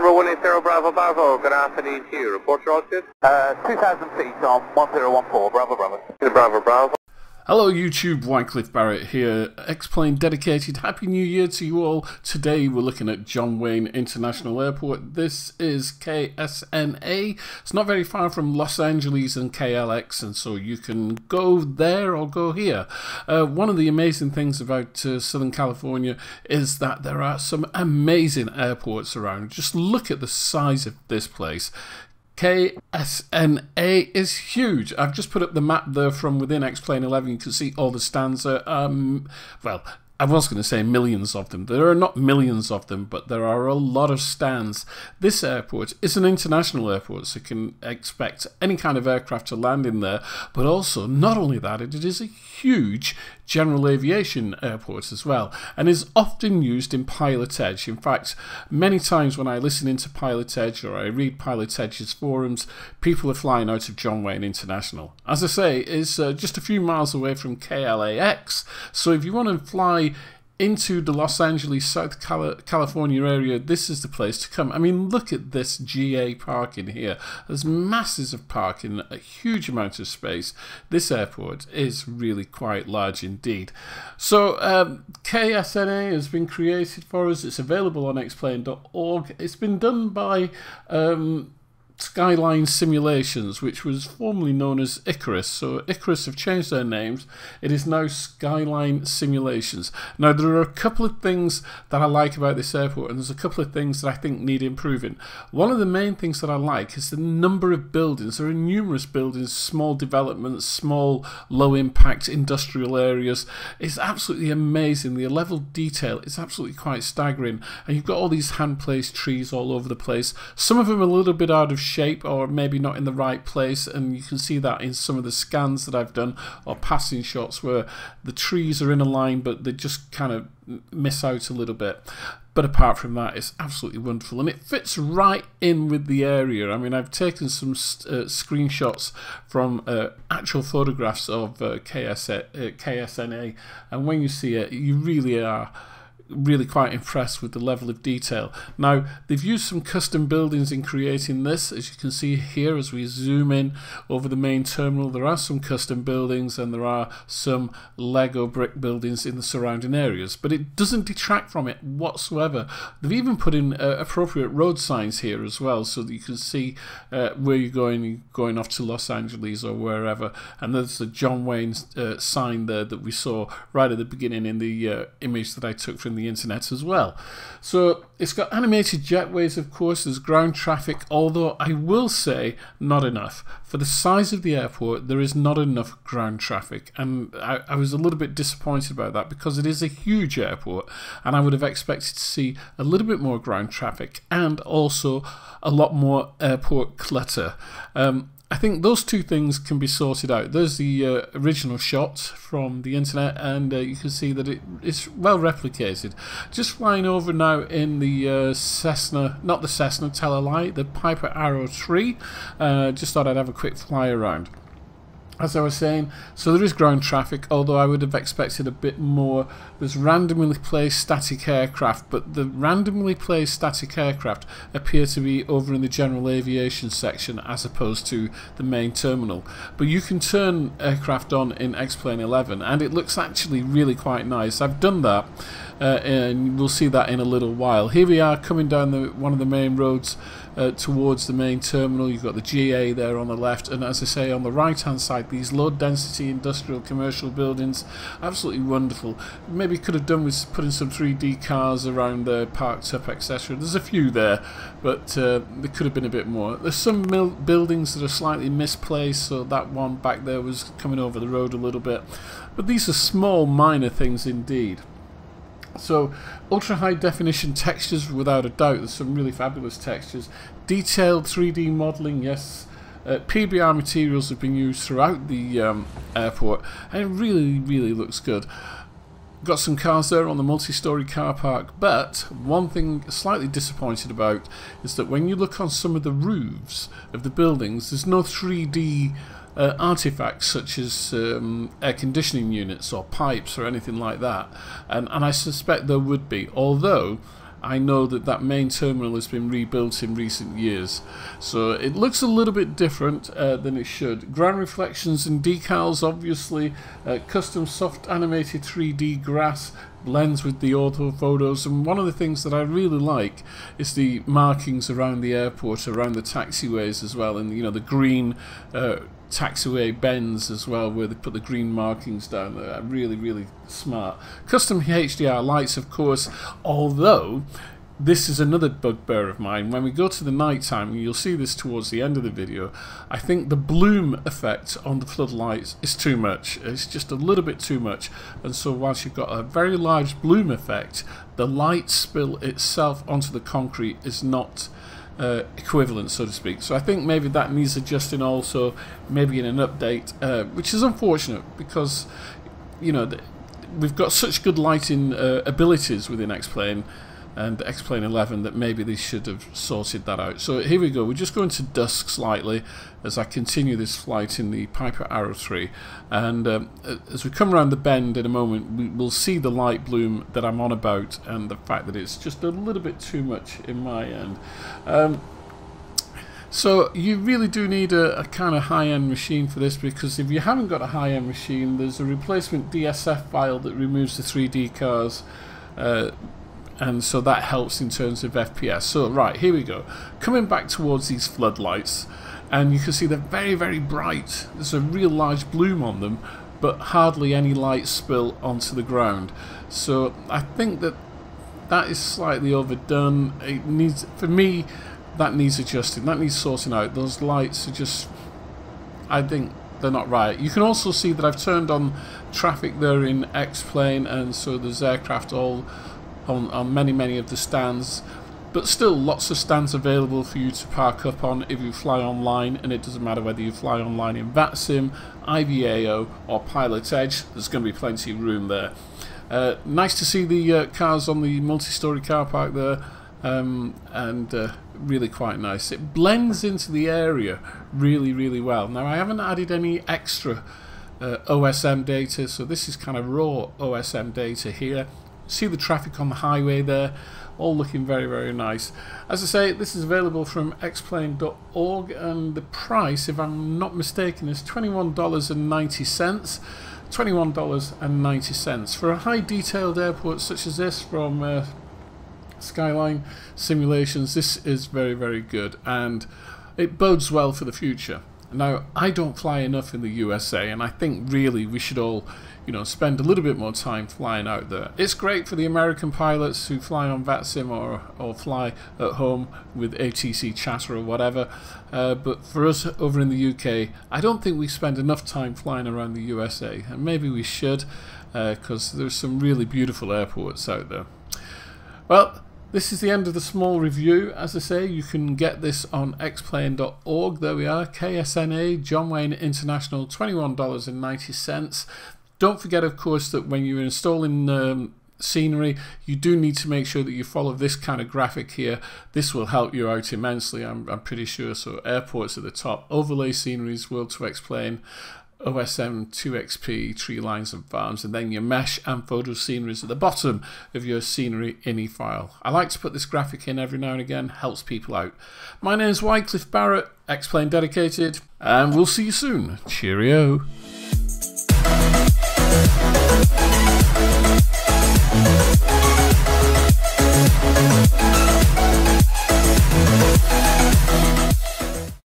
November 180 Bravo Bravo, good afternoon to you. Report your altitude? 2,000 feet on 1014, Bravo Bravo. Bravo Bravo. Hello YouTube, Wycliffe Barrett here, Xplane dedicated. Happy New Year to you all. Today we're looking at John Wayne International Airport. This is KSNA. It's not very far from Los Angeles and KLX, and so you can go there or go here. One of the amazing things about Southern California is that there are some amazing airports around. Just look at the size of this place. KSNA is huge. I've just put up the map there from within Xplane 11. You can see all the stands there. Well, I was going to say millions of them. There are not millions of them, but there are a lot of stands. This airport is an international airport, so you can expect any kind of aircraft to land in there. But also, not only that, it is a huge general aviation airport as well, and is often used in Pilot Edge. In fact, many times when I listen into Pilot Edge or I read Pilot Edge's forums, people are flying out of John Wayne International. As I say, it's just a few miles away from KLAX, so if you want to fly into the Los Angeles, South California area, this is the place to come. I mean, look at this GA parking here. There's masses of parking, a huge amount of space. This airport is really quite large indeed. So KSNA has been created for us. It's available on xplane.org. It's been done by Skyline Simulations, which was formerly known as Icarus. So Icarus have changed their names. It is now Skyline Simulations. Now there are a couple of things that I like about this airport, and there's a couple of things that I think need improving. One of the main things that I like is the number of buildings. There are numerous buildings, small developments, small low impact industrial areas. It's absolutely amazing. The level of detail is absolutely quite staggering, and you've got all these hand placed trees all over the place. Some of them are a little bit out of shape or maybe not in the right place, and you can see that in some of the scans that I've done or passing shots where the trees are in a line but they just kind of miss out a little bit. But apart from that, it's absolutely wonderful, and it fits right in with the area. I mean, I've taken some screenshots from actual photographs of KSNA, and when you see it, you really are quite impressed with the level of detail. Now, they've used some custom buildings in creating this. As you can see here, as we zoom in over the main terminal, there are some custom buildings and there are some Lego brick buildings in the surrounding areas, but it doesn't detract from it whatsoever. They've even put in appropriate road signs here as well, so that you can see where you're going off to Los Angeles or wherever. And there's the John Wayne sign there that we saw right at the beginning in the image that I took from the internet as well. So it's got animated jetways, of course. There's ground traffic, although I will say not enough. For the size of the airport, there is not enough ground traffic, and I was a little bit disappointed about that because it is a huge airport and I would have expected to see a little bit more ground traffic and also a lot more airport clutter. I think those two things can be sorted out. There's the original shot from the internet, and you can see that it's well replicated. Just flying over now in the Cessna, not the Cessna, tell a lie, the Piper Arrow 3. Just thought I'd have a quick fly around. As I was saying, so there is ground traffic, although I would have expected a bit more. There's randomly placed static aircraft, but the randomly placed static aircraft appear to be over in the general aviation section as opposed to the main terminal. But you can turn aircraft on in Xplane 11, and it looks actually really quite nice. I've done that, and we'll see that in a little while. Here we are coming down one of the main roads towards the main terminal. You've got the GA there on the left, and as I say, on the right hand side, these low density industrial commercial buildings, absolutely wonderful. Maybe could have done with putting some 3D cars around there parked up, etc. There's a few there, but there could have been a bit more. There's some buildings that are slightly misplaced, so that one back there was coming over the road a little bit, but these are small minor things indeed. So ultra high definition textures, without a doubt. There's some really fabulous textures. Detailed 3D modelling, yes. PBR materials have been used throughout the airport, and it really looks good. Got some cars there on the multi-storey car park, but one thing slightly disappointed about is that when you look on some of the roofs of the buildings, there's no 3D artifacts such as air conditioning units or pipes or anything like that, and I suspect there would be, although I know that that main terminal has been rebuilt in recent years, so it looks a little bit different than it should. Ground reflections and decals, obviously, custom soft animated 3D grass blends with the ortho photos, and one of the things that I really like is the markings around the airport, around the taxiways as well, and you know, the green taxiway bends as well, where they put the green markings down there. Really, really smart. Custom HDR lights, of course, although this is another bugbear of mine. When we go to the night time, and you'll see this towards the end of the video, I think the bloom effect on the floodlights is too much. It's just a little bit too much, and so whilst you've got a very large bloom effect, the light spill itself onto the concrete is not equivalent, so to speak. So I think maybe that needs adjusting also, maybe in an update, which is unfortunate because, you know, we've got such good lighting abilities within Xplane and Xplane 11 that maybe they should have sorted that out. So here we go, we're just going to dusk slightly as I continue this flight in the Piper Arrow 3, and as we come around the bend in a moment, we'll see the light bloom that I'm on about, and the fact that it's just a little bit too much in my end. So you really do need a kind of high-end machine for this, because if you haven't got a high-end machine, there's a replacement DSF file that removes the 3D cars, and so that helps in terms of FPS. So right, here we go. Coming back towards these floodlights, and you can see they're very, very bright. There's a real large bloom on them, but hardly any light spill onto the ground. So I think that that is slightly overdone. It needs, for me, that needs adjusting. That needs sorting out. Those lights are just, I think they're not right. You can also see that I've turned on traffic there in Xplane, and so there's aircraft all on many of the stands, but still lots of stands available for you to park up on if you fly online, and it doesn't matter whether you fly online in VATSIM, IATA or Pilot Edge, there's going to be plenty of room there. Nice to see the cars on the multi-storey car park there, and really quite nice. It blends into the area really, really well. Now I haven't added any extra OSM data, so this is kind of raw OSM data here. See the traffic on the highway there, all looking very, very nice. As I say, this is available from xplane.org, and the price, if I'm not mistaken, is $21.90. $21.90 for a high detailed airport such as this from Skyline Simulations. This is very, very good, and it bodes well for the future. Now, I don't fly enough in the USA, and I think really we should all, you know, spend a little bit more time flying out there. It's great for the American pilots who fly on VATSIM or fly at home with ATC chatter or whatever, but for us over in the UK, I don't think we spend enough time flying around the USA, and maybe we should, because there's some really beautiful airports out there. Well, this is the end of the small review. As I say, you can get this on xplane.org. There we are, KSNA, John Wayne International, $21.90. Don't forget, of course, that when you're installing scenery, you do need to make sure that you follow this kind of graphic here. This will help you out immensely, I'm pretty sure. So airports at the top, overlay sceneries, World to Xplane, OSM 2XP, tree lines and farms, and then your mesh and photo sceneries at the bottom of your scenery ini file. I like to put this graphic in every now and again, helps people out. My name is Wycliffe Barrett, Xplane dedicated, and we'll see you soon. Cheerio.